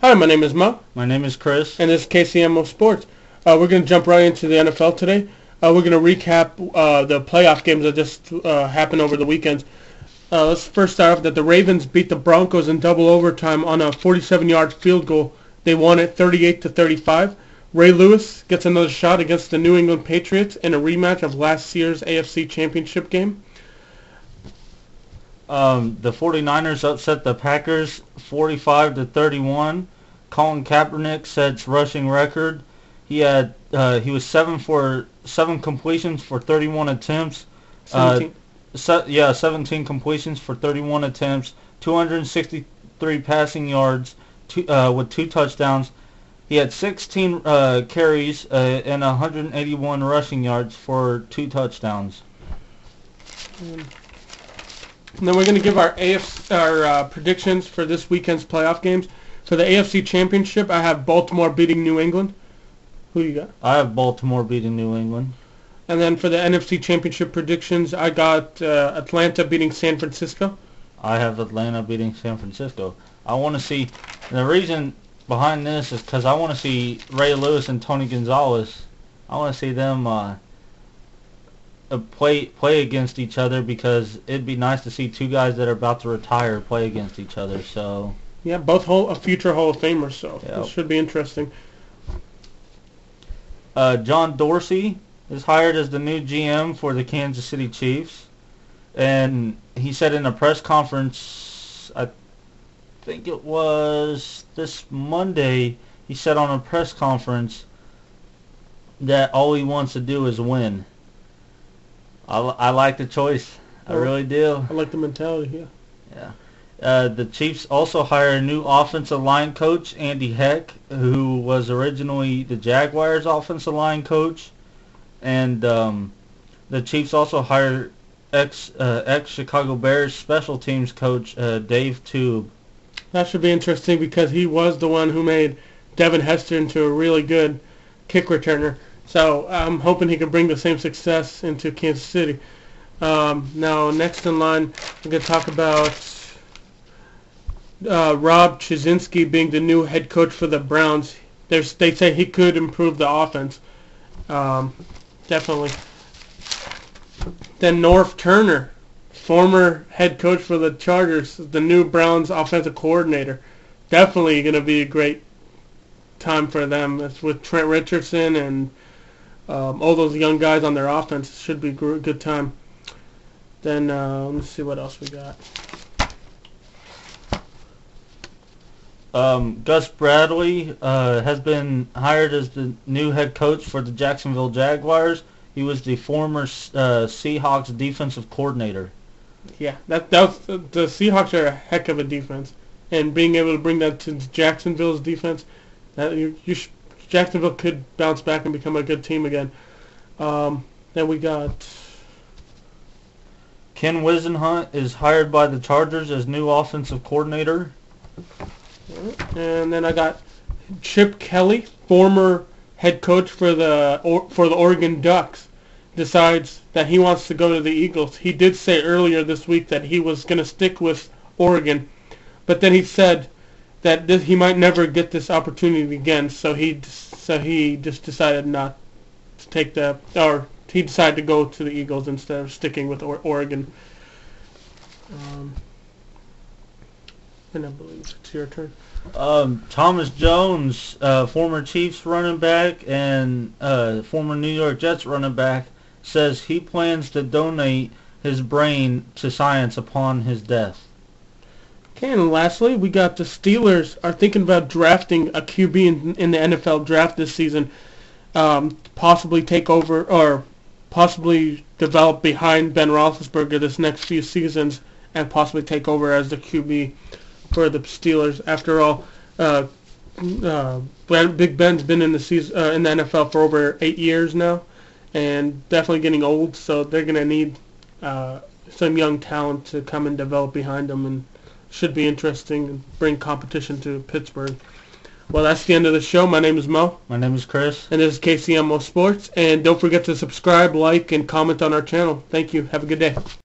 Hi, my name is Mo, My name is Chris. and this is KCMO Sports. We're going to jump right into the NFL today. We're going to recap the playoff games that just happened over the weekend. Let's first start off that the Ravens beat the Broncos in double overtime on a 47-yard field goal. They won it 38-35. Ray Lewis gets another shot against the New England Patriots in a rematch of last year's AFC Championship game. The 49ers upset the Packers 45-31. Colin Kaepernick sets rushing record. He was 7 completions for 31 attempts. 17. 17 completions for 31 attempts, 263 passing yards with 2 touchdowns. He had 16 carries and 181 rushing yards for 2 touchdowns. And then we're going to give our predictions for this weekend's playoff games. For the AFC Championship, I have Baltimore beating New England. Who you got? I have Baltimore beating New England. And then for the NFC Championship predictions, I got Atlanta beating San Francisco. I have Atlanta beating San Francisco. I want to see, the reason behind this is because I want to see Ray Lewis and Tony Gonzalez. I want to see them play against each other, because it'd be nice to see 2 guys that are about to retire play against each other. So yeah, both future Hall of Famers, so Yep. It should be interesting. John Dorsey is hired as the new GM for the Kansas City Chiefs, and he said in a press conference, I think it was this Monday, he said on a press conference that all he wants to do is win. I like the choice. I really do. I like the mentality, yeah. Yeah. The Chiefs also hired a new offensive line coach, Andy Heck, who was originally the Jaguars' offensive line coach. And the Chiefs also hired ex-Chicago Bears special teams coach Dave Tube. That should be interesting because he was the one who made Devin Hester into a really good kick returner. So I'm hoping he can bring the same success into Kansas City. Now, next in line, we're going to talk about Rob Chizzinski being the new head coach for the Browns. They say he could improve the offense. Definitely. Then Norv Turner, former head coach for the Chargers, the new Browns offensive coordinator. Definitely going to be a great time for them. It's with Trent Richardson and all those young guys on their offense. It should be a good time. Then let me see what else we got. Gus Bradley has been hired as the new head coach for the Jacksonville Jaguars. He was the former Seahawks defensive coordinator. Yeah, that was, the Seahawks are a heck of a defense, and being able to bring that to Jacksonville's defense, Jacksonville could bounce back and become a good team again. Then we got Ken Wisenhunt is hired by the Chargers as new offensive coordinator. And then I got Chip Kelly, former head coach for the Oregon Ducks, decides that he wants to go to the Eagles. He did say earlier this week that he was going to stick with Oregon, but then he said that he might never get this opportunity again. So he just decided not to take he decided to go to the Eagles instead of sticking with Oregon. And I believe it's your turn. Thomas Jones, former Chiefs running back and former New York Jets running back, says he plans to donate his brain to science upon his death. Okay, and lastly, we got the Steelers are thinking about drafting a QB in the NFL draft this season, possibly take over or possibly develop behind Ben Roethlisberger this next few seasons and possibly take over as the QB for the Steelers. After all, Big Ben's been in the NFL for over 8 years now, and definitely getting old. So they're gonna need some young talent to come and develop behind them, and should be interesting and bring competition to Pittsburgh. Well, that's the end of the show. My name is Mo. My name is Chris. And this is KCMO Sports. And don't forget to subscribe, like, and comment on our channel. Thank you. Have a good day.